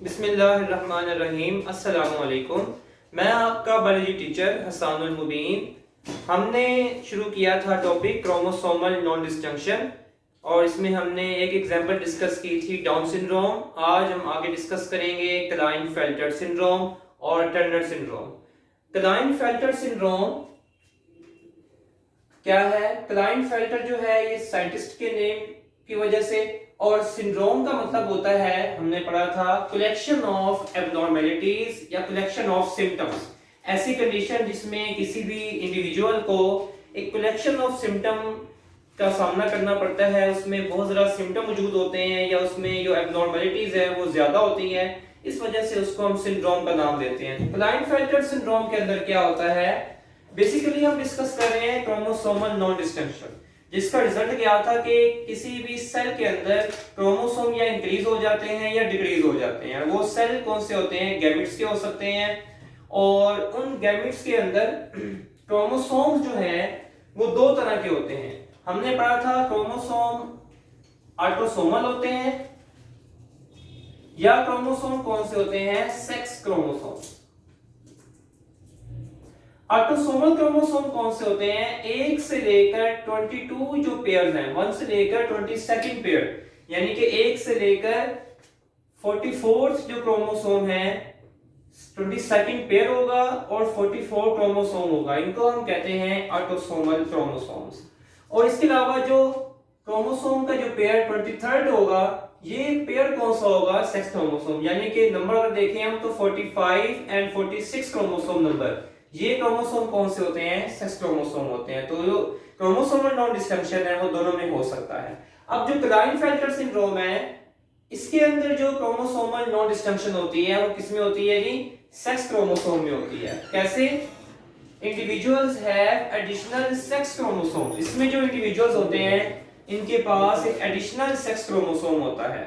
बिस्मिल्लाहिर्रहमानिर्रहीम। अस्सलामु अलैकुम। मैं आपका बायोलॉजी टीचर हसानुल मुबीन। हमने शुरू किया था टॉपिक क्रोमोसोमल नॉन डिस्जंक्शन और इसमें हमने एक एग्जांपल डिस्कस की थी डाउन सिंड्रोम। आज हम आगे डिस्कस करेंगे क्लाइनफेल्टर सिंड्रोम और टर्नर सिंड्रोम। क्लाइनफेल्टर सिंड्रोम क्या है? क्लाइनफेल्टर जो है ये साइंटिस्ट के नेम की वजह से, और सिंड्रोम का मतलब होता है, हमने पढ़ा था, कलेक्शन ऑफ एब्नॉर्मेलिटीज या कलेक्शन ऑफ सिम्टम्स। ऐसी कंडीशन जिसमें किसी भी इंडिविजुअल को एक कलेक्शन ऑफ सिम्टम का सामना करना पड़ता है, उसमें बहुत ज़्यादा सिम्टम मौजूद होते हैं या उसमें जो एब्नॉर्मेलिटीज है वो ज़्यादा होती है, इस वजह से उसको हम सिंड्रोम का नाम देते हैं। क्लाइनफेल्टर सिंड्रोम के अंदर क्या होता है? बेसिकली हम डिस्कस कर रहे हैं क्रोमोसोमल नॉन डिस्टिंक्शन, जिसका रिजल्ट क्या था कि किसी भी सेल के अंदर क्रोमोसोम या इंक्रीज हो जाते हैं या डिक्रीज हो जाते हैं। वो सेल कौन से होते हैं? गैमेट्स के हो सकते हैं, और उन गैमेट्स के अंदर क्रोमोसोम जो है वो दो तरह के होते हैं। हमने पढ़ा था क्रोमोसोम ऑटोसोमल होते हैं या क्रोमोसोम कौन से होते हैं? Sex chromosome. ऑटोसोमल क्रोमोसोम कौन से होते हैं? 1 से लेकर 22 जो पेयर्स हैं, 1 से लेकर 22nd पेयर, यानी कि 1 से लेकर 44th जो क्रोमोसोम है, 22nd पेयर होगा और 44 क्रोमोसोम होगा। इनको हम कहते हैं ऑटोसोमल क्रोमोसोम्स। और इसके अलावा जो क्रोमोसोम का जो पेयर 23rd होगा, ये पेयर कौन सा होगा? Sex chromosome. यानी कि नंबर अगर देखें हम तो 45 एंड 46 क्रोमोसोम नंबर, ये क्रोमोसोम कौन से होते हैं? सेक्स क्रोमोसोम होते हैं। तो जो क्रोमोसोमल नॉन डिस्टिंक्शन है वो दोनों में हो सकता है। अब जो क्लाइनफेल्टर सिंड्रोम है, इसके अंदर जो क्रोमोसोमल नॉन डिस्टिंक्शन होती है वो किसमें होती है जी? सेक्स क्रोमोसोम में होती है। कैसे? Individuals have additional sex chromosome. इसमें जो इंडिविजुअल्स होते हैं इनके पास एक एडिशनल सेक्स क्रोमोसोम होता है,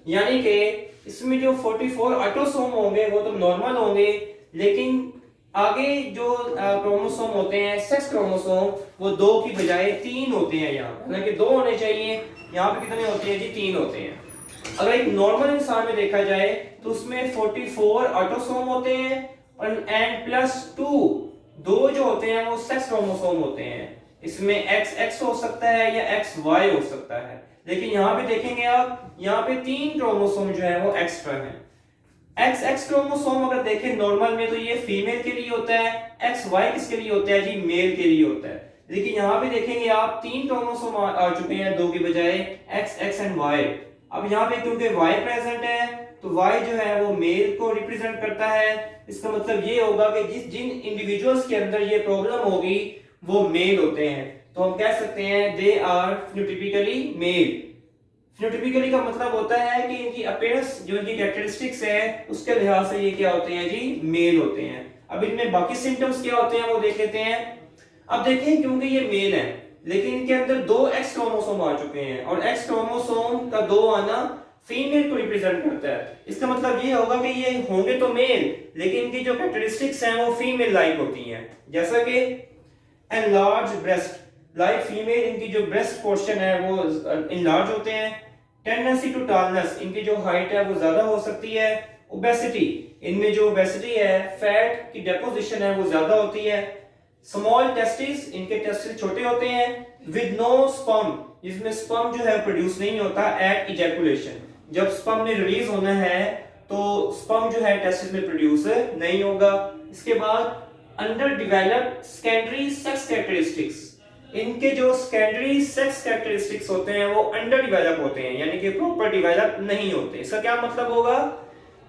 यानी कि इसमें जो 44 ऑटोसोम होंगे वो तो नॉर्मल होंगे, लेकिन आगे जो क्रोमोसोम होते हैं सेक्स क्रोमोसोम, वो 2 की बजाय 3 होते हैं। यहाँ हालांकि 2 होने चाहिए, यहाँ पे कितने होते हैं जी? 3 होते हैं। अगर एक नॉर्मल इंसान में देखा जाए तो उसमें 44 ऑटोसोम होते हैं और एंड प्लस 2 जो होते हैं वो सेक्स क्रोमोसोम होते हैं। इसमें XX हो सकता है या XY हो सकता है, लेकिन यहाँ पे देखेंगे आप, यहाँ पे 3 क्रोमोसोम जो है वो एक्स्ट्रा है। XX क्रोमोसोम अगर देखें नॉर्मल में तो ये फीमेल के लिए होता है, XY किसके लिए होता है जी? मेल के लिए होता है। लेकिन यहाँ पे देखेंगे आप 3 क्रोमोसोम आ चुके हैं 2 की बजाय, X एंड Y। अब यहाँ पे क्योंकि Y प्रेजेंट है तो Y जो है वो मेल को रिप्रेजेंट करता है। इसका मतलब ये होगा कि जिन इंडिविजुअल्स के अंदर ये प्रॉब्लम होगी वो मेल होते हैं, तो हम कह सकते हैं दे आर फिनोटाइपिकली मेल। फिनोटाइपिकली का मतलब होता है कि इनकी अपीयरेंस, जो इनकी कैरेक्टरिस्टिक्स है, उसके लिहाज से ये क्या होते हैं जी? मेल होते हैं। अब इनमें बाकी सिम्टम्स क्या होते हैं वो देख लेते हैं। अब देखें, क्योंकि ये मेल है लेकिन इनके अंदर 2 X क्रोमोसोम आ चुके हैं, और X क्रोमोसोम का 2 आना फीमेल को रिप्रेजेंट करता है। इसका मतलब ये होगा कि ये होंगे तो मेल, लेकिन इनकी जो कैरेक्टरिस्टिक्स हैं वो फीमेल लाइक होती हैं, जैसा कि एनलार्ज ब्रेस्ट, लाइक फीमेल, इनकी जो ब्रेस्ट पोर्शन है वो इनलार्ज होते हैं। टेंडेंसी टू टॉलनेस, इनकी जो हाइट है वो ज्यादा हो सकती है। ओबेसिटी, इनमें जो ओबेसिटी है, फैट की डेपोजिशन है वो ज्यादा होती है। स्मॉल टेस्टिस, इनके टेस्टिस छोटे होते हैं। विद नो स्पर्म, जिसमें स्पर्म जो है प्रोड्यूस नहीं होता एट इजैकुलेशन, जब स्पर्म ने रिलीज होना है तो स्पर्म जो है टेस्टिस में प्रोड्यूस नहीं होगा। इसके बाद under developed secondary sex characteristics, इनके जो सेकेंडरी सेक्स कैरेक्टरिस्टिक्स होते हैं वो अंडर डेवलप होते हैं, यानी कि प्रॉपर डेवलप नहीं होते। इसका क्या मतलब होगा?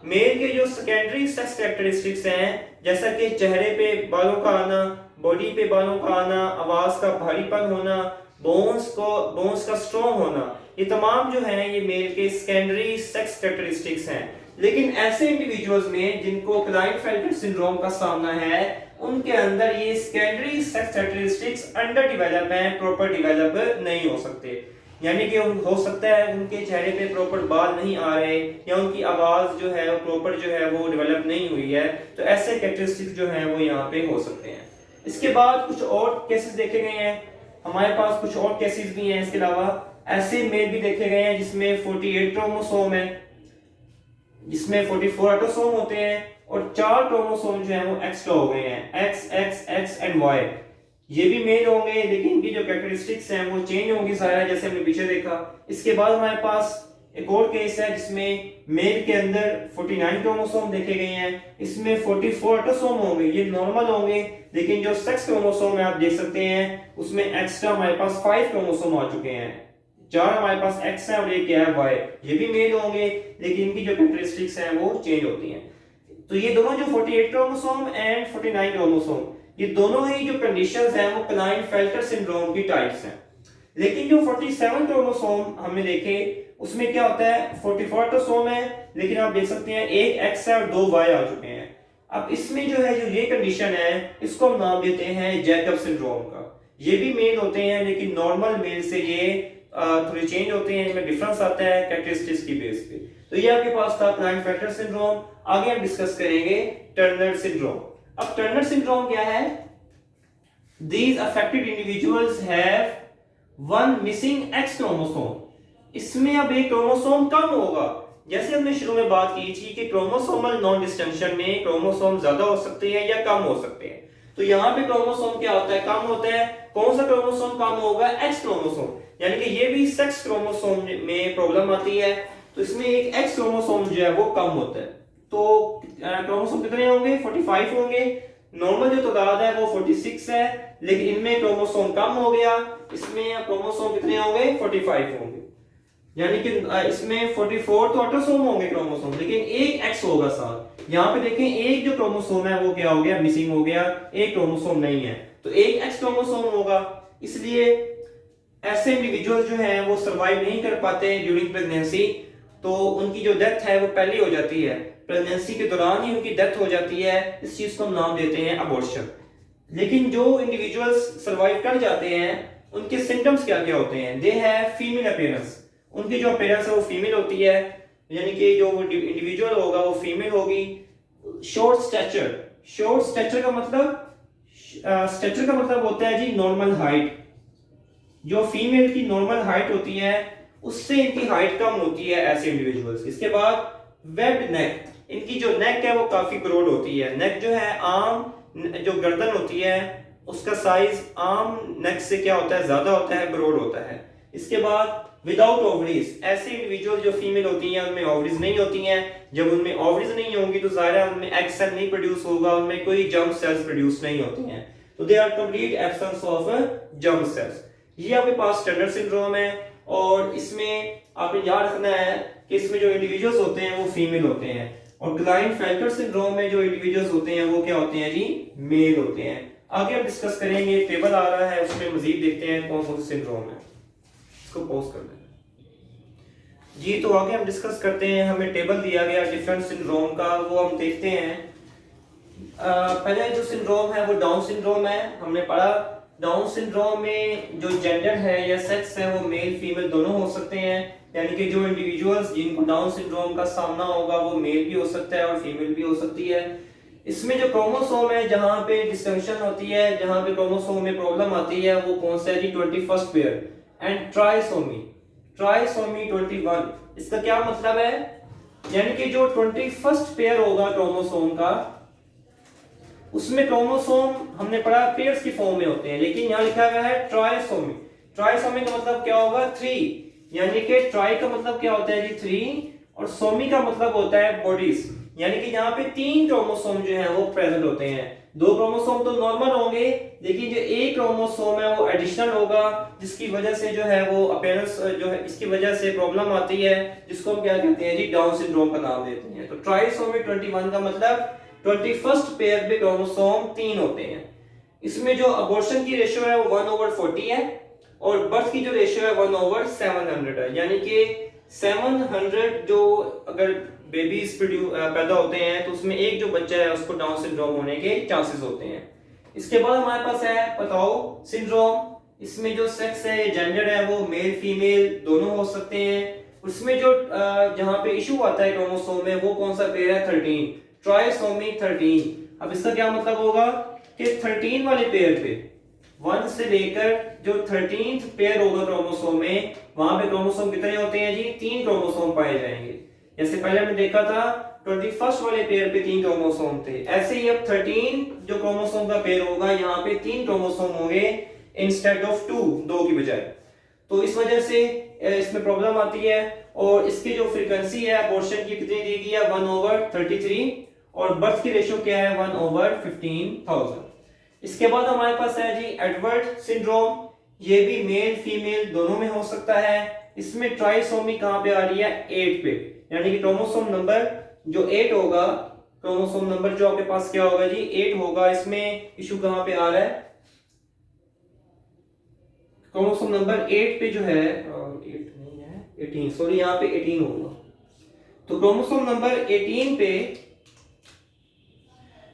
मेल के जो सेकेंडरी सेक्स कैरेक्टरिस्टिक्स हैं, जैसा कि चेहरे पे बालों का आना, बॉडी पे बालों का आना, आवाज का भारीपन होना, बोन्स का स्ट्रॉन्ग होना, ये तमाम जो है ये मेल के सेकेंडरी सेक्स कैरेक्टरिस्टिक्स हैं। लेकिन ऐसे इंडिविजुअल्स में जिनको क्लाइनफेल्टर सिंड्रोम का सामना है, उनके अंदर ये secondary sex characteristics under develop हैं, प्रॉपर डेवलप नहीं हो सकते। यानी कि हो सकता है उनके चेहरे पे प्रॉपर बाल नहीं आ रहे, या उनकी आवाज जो है वो प्रॉपर जो है वो डेवलप नहीं हुई है, तो ऐसे कैरेक्टरिस्टिक्स जो हैं वो यहाँ पे हो सकते हैं। इसके बाद कुछ और केसेस देखे गए हैं, हमारे पास कुछ और केसेस भी हैं। इसके अलावा ऐसे मेल भी देखे गए हैं जिसमें 48 क्रोमोसोम है, जिसमें 44 ऑटोसोम होते हैं और 4 क्रोमोसोम जो है वो एक्स्ट्रा हो गए हैं, X X X and Y. ये भी मेल होंगे लेकिन इनकी जो कैरेक्टरिस्टिक्स हैं वो चेंज होंगी सारा, जैसे हमने पीछे देखा। इसके बाद हमारे पास एक और केस है जिसमें मेल के अंदर 49 क्रोमोसोम देखे गए हैं, इसमें 44 ऑटोसोम होंगे, ये नॉर्मल होंगे, लेकिन जो सेक्स क्रोमोसोम है आप देख सकते हैं उसमें एक्स्ट्रा हमारे पास 5 क्रोमोसोम आ चुके हैं, 4 हमारे पास एक्स है और एक क्या है वाई। ये भी मेल होंगे लेकिन इनकी जो कैरेक्टरिस्टिक्स हैं वो चेंज होती हैं। तो ये दोनों जो 48 क्रोमोसोम एंड 49 क्रोमोसोम, ये दोनों ही जो कंडीशंस हैं वो क्लाइंट-फेल्टर सिंड्रोम की टाइप्स हैं। लेकिन जो 47 क्रोमोसोम हमने देखे उसमें क्या होता है, 44 ऑटोसोम है लेकिन आप देख सकते हैं एक एक्स है और 2 वाई आ चुके हैं। अब इसमें जो है जो ये कंडीशन है इसको हम नाम देते हैं जैकब सिंड्रोम का। ये भी मेल होते हैं लेकिन नॉर्मल मेल से ये थोड़े चेंज होते हैं, इनमें डिफरेंस आता है कैरेक्टरिस्टिक्स की बेस पे। तो ये आपके पास था क्लाइंट-फेल्टर सिंड्रोम। आगे हम डिस्कस करेंगे टर्नर सिंड्रोम। अब टर्नर सिंड्रोम क्या है? These affected individuals have one missing X chromosome. इसमें अब एक क्रोमोसोम कम होगा। जैसे हमने शुरू में बात की थी कि क्रोमोसोमल नॉन डिस्टिंक्शन में क्रोमोसोम ज्यादा हो सकते हैं या कम हो सकते हैं। तो यहाँ पे क्रोमोसोम क्या होता है, कम होता है। कौन सा क्रोमोसोम कम होगा? एक्स क्रोमोसोम, यानी कि ये भी सेक्स क्रोमोसोम में प्रॉब्लम आती है, तो इसमें एक एक्स क्रोमोसोम जो है वो कम होता है। तो क्रोमोसोम कितने होंगे? 45 होंगे। नॉर्मल जो तादाद है वो 46 है, लेकिन इनमें क्रोमोसोम कम हो गया, इसमें क्रोमोसोम कितने होंगे? 45 होंगे। यानी कि इसमें 44 तो ऑटोसोम होंगे क्रोमोसोम, लेकिन एक एक्स होगा साथ। यहाँ पे देखें एक जो क्रोमोसोम है वो क्या हो गया? मिसिंग हो गया, एक क्रोमोसोम नहीं है, तो एक एक्स क्रोमोसोम होगा। इसलिए ऐसे इंडिविजुअल जो हैं वो सरवाइव नहीं कर पाते ड्यूरिंग प्रेगनेंसी, तो उनकी जो डेथ है वो पहले हो जाती है, प्रेगनेंसी के दौरान ही उनकी डेथ हो जाती है। इस चीज को हम नाम देते हैं अबॉर्शन। लेकिन जो इंडिविजुअल्स सरवाइव कर जाते हैं उनके सिम्टम्स क्या क्या होते हैं? दे हैव फीमेल अपीयरेंस, उनकी जो अपीयरेंस है वो फीमेल होती है, यानी कि जो इंडिविजुअल होगा वो फीमेल होगी। शॉर्ट स्टैचर, शॉर्ट स्टैचर का मतलब स्टैचर का मतलब होता है जी नॉर्मल हाइट। जो फीमेल की नॉर्मल हाइट होती है उससे इनकी हाइट कम होती है ऐसे इंडिविजुअल्स। इसके बाद वेब्ड नेक, इनकी जो नेक है वो काफी ब्रॉड होती है। नेक जो है आम जो गर्दन होती है उसका साइज आम नेक से क्या होता है? ज्यादा होता है, ब्रॉड होता है। इसके बाद विदाउट ओवरीज, ऐसे इंडिविजुअल जो फीमेल होती हैं उनमें ओवरीज नहीं होती हैं। जब उनमें ओवरीज नहीं होंगी तो जाहिर है उनमें एग सेल नहीं प्रोड्यूस होगा, उनमें कोई जर्म सेल्स प्रोड्यूस नहीं होती हैं, तो they are complete absence of germ cells. ये आपके पास टर्नर सिंड्रोम है, और इसमें आपने याद रखना है कि इसमें जो इंडिविजुअल्स होते हैं वो फीमेल होते हैं, और क्लाइंट-फेल्टर सिंड्रोम में जो इंडिविजुअल्स होते हैं वो क्या होते हैं जी? मेल होते हैं। आगे हम डिस्कस करेंगे, टेबल आ रहा है उसमें मजीद देखते हैं कौन कौन से सिंड्रोम है। इसको पॉज कर दें जी। तो आगे हम डिस्कस करते हैं, हमें टेबल दिया गया डिफरेंट सिंड्रोम का, वो हम देखते हैं। पहले जो सिंड्रोम है वो डाउन सिंड्रोम है। हमने पढ़ा डाउन सिंड्रोम में जो जेंडर है या सेक्स है वो मेल फीमेल दोनों हो सकते हैं, यानी कि जो इंडिविजुअल्स जिनको डाउन सिंड्रोम का सामना होगा वो मेल भी हो सकता है और फीमेल भी हो सकती है। इसमें जो क्रोमोसोम है जहां पे डिस्टिंक्शन होती है, जहां पे क्रोमोसोम में प्रॉब्लम आती है, वो कौन सा है जी? 21st pair and trisomy. Trisomy 21, इसका क्या मतलब है? यानी कि जो 21st पेयर होगा क्रोमोसोम का, उसमें क्रोमोसोम हमने पढ़ा पेयर्स की फॉर्म में होते हैं, लेकिन यहाँ लिखा गया है ट्राइसोमी। ट्राइसोमी का मतलब क्या होगा? 3, यानी कि ट्राई का मतलब क्या होता है जी? 3, और सोमी का मतलब होता है बॉडीज, यानी कि यहाँ पे 3 क्रोमोसोम जो है वो प्रेजेंट होते हैं। 2 क्रोमोसोम तो नॉर्मल होंगे, लेकिन जो एक क्रोमोसोम है वो एडिशनल होगा, जिसकी वजह से जो है वो अपीयरेंस जो है इसकी वजह से प्रॉब्लम आती है, जिसको हम क्या कहते हैं जी? डाउन सिंड्रोम का नाम देते हैं। तो ट्राइसोमी 21 का मतलब 21st पेयर पे क्रोमोसोम 3 होते हैं। इसमें जो अबॉर्शन की रेशियो है वो 1/40 है, और बर्थ की जो रेशियो है 1/700 है, यानी कि 700 जो अगर बेबीज पैदा होते हैं तो उसमें एक जो बच्चा है उसको डाउन सिंड्रोम होने के चांसेस होते हैं। इसके बाद हमारे पास है पताओ सिंड्रोम। इसमें जो सेक्स है जेंडर है वो मेल फीमेल दोनों हो सकते हैं। उसमें जो जहां पे इशू आता है क्रोमोसोम में वो कौन सा पेयर है? 13, ट्राइसोमी 13। अब इसका क्या मतलब होगा कि 13 वाले पेयर पे 1 से लेकर जो 13th पेयर होगा क्रोमोसोम में, वहां पे क्रोमोसोम कितने होते हैं जी? 3 क्रोमोसोम पाए जाएंगे। जैसे पहले हमने देखा था 21st वाले पेयर पे 3 क्रोमोसोम थे, ऐसे ही अब 13 जो क्रोमोसोम का पेयर होगा यहाँ पे 3 क्रोमोसोम होंगे इंस्टेड ऑफ 2 की बजाय। तो इस वजह से इसमें प्रॉब्लम आती है। और इसकी जो फ्रीक्वेंसी है अबॉर्शन की कितनी दी गई है 1/33 और बर्थ की रेशियो क्या है 1/15,000। इसके बाद हमारे पास है जी एडवर्ड सिंड्रोम, ये भी मेल फीमेल दोनों में हो सकता है। इसमें ट्राइसोमी कहां पे आ रही है 8 पे, यानी कि क्रोमोसोम नंबर जो 8 होगा, क्रोमोसोम नंबर जो आपके पास क्या होगा जी 8 होगा। इसमें इशू कहां पे आ रहा है, क्रोमोसोम नंबर 8 पे जो है 8 नहीं है 18, सॉरी यहाँ पे 18 होगा। तो क्रोमोसोम नंबर 18 पे,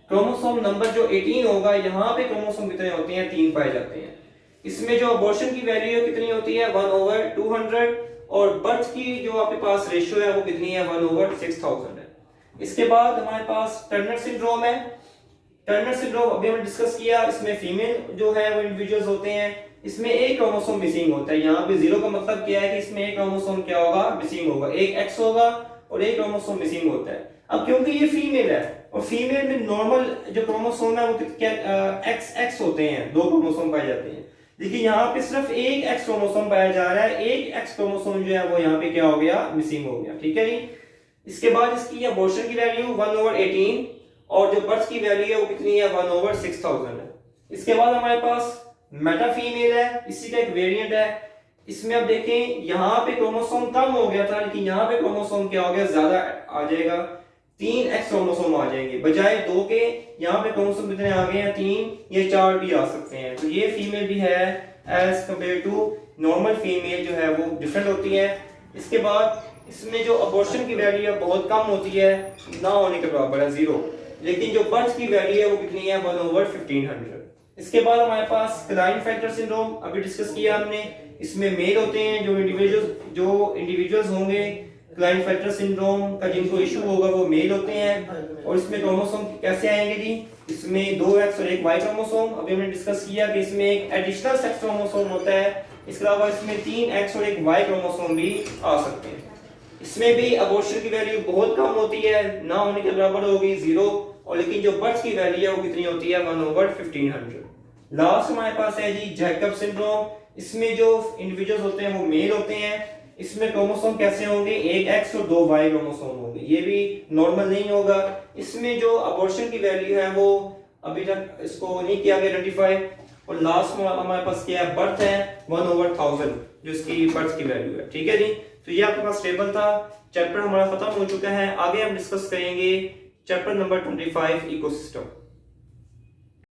क्रोमोसोम नंबर जो 18 होगा यहाँ पे क्रोमोसोम कितने होते हैं 3 पाए जाते हैं। इसमें जो अबॉर्शन की वैल्यू कितनी होती है 1/200 और बर्थ की जो आपके पास रेशियो है वो कितनी है 1/6000 है। इसके बाद हमारे पास टर्नर सिंड्रोम है। टर्नर सिंड्रोम अभी हमने डिस्कस किया, इसमें फीमेल जो है वो इंडिविजुअल्स होते हैं, इसमें एक क्रोमोसोम मिसिंग होता है। यहाँ पे 0 का मतलब क्या है कि इसमें एक क्रोमोसोम क्या होगा मिसिंग होगा, एक एक्स होगा और एक क्रोमोसोम मिसिंग होता है। अब क्योंकि ये फीमेल है और फीमेल में नॉर्मल जो क्रोमोसोम है वो क्या एक्स होते हैं, 2 क्रोमोसोम पाए जाते हैं। देखिए यहाँ पे सिर्फ एक एक्स क्रोमोसोम पाया जा रहा है, एक एक्स क्रोमोसोम जो है वो यहाँ पे क्या हो गया मिसिंग हो गया, ठीक है जी। इसके बाद इसकी अबॉर्शन की वैल्यू 1/18 और जो बर्थ की वैल्यू है वो कितनी है 1/6000 है। इसके बाद हमारे पास मेटा फीमेल है, इसी का एक वेरिएंट है। इसमें अब देखें यहाँ पे क्रोमोसोम कम हो गया था, लेकिन यहाँ पे क्रोमोसोम क्या हो गया ज्यादा आ जाएगा, 3 एक्स क्रोमोसोम आ जाएंगे बजाय 2 के। यहाँ पे क्रोमोसोम कितने आ गए हैं 3, ये 4 भी आ सकते हैं। तो ये फीमेल भी है as compare to normal female जो है वो डिफरेंट होती है। इसके बाद इसमें जो अबॉर्शन की वैल्यू है बहुत कम होती है, ना होने के बराबर है 0, लेकिन जो बर्थ की वैल्यू है वो कितनी है 1/1500। इसके बाद हमारे पास क्लाइनफेल्टर सिंड्रोम अभी डिस्कस किया हमने, इसमें मेल होते हैं जो इंडिविजुअल्स होंगे क्लाइनफेल्टर सिंड्रोम का जिनको इशू होगा वो मेल होते हैं। और इसमें क्रोमोसोम कैसे आएंगे जी, इसमें 2 एक्स और 1 वाई क्रोमोसोम, अभी हमने डिस्कस किया कि इसमें एक एडिशनल सेक्स क्रोमोसोम होता है। इसके अलावा इसमें 3 एक्स और 1 वाई क्रोमोसोम भी आ सकते हैं। इसमें भी अबॉर्शन की वैल्यू बहुत कम होती है, ना होने के बराबर होगी 0, और लेकिन जो बर्थ की वैल्यू है वो कितनी होती है 1/1500। लास्ट हमारे पास है जी जैकब सिंड्रोम, इसमें जो इंडिविजुअल्स होते हैं वो मेल होते हैं। इसमें क्रोमोसोम कैसे होंगे, 1 एक्स और 2 वाई क्रोमोसोम होंगे, ये भी नॉर्मल नहीं होगा। इसमें जो अबॉर्शन की वैल्यू है वो अभी तक इसको नहीं किया गया आइडेंटिफाई। और लास्ट में हमारे पास क्या है बर्थ है 1/1000 जो इसकी बर्थ की वैल्यू है, ठीक है जी। तो ये आपके पास टेबल था, चैप्टर हमारा खत्म हो चुका है। आगे हम डिस्कस करेंगे चैप्टर नंबर 25 इकोसिस्टम।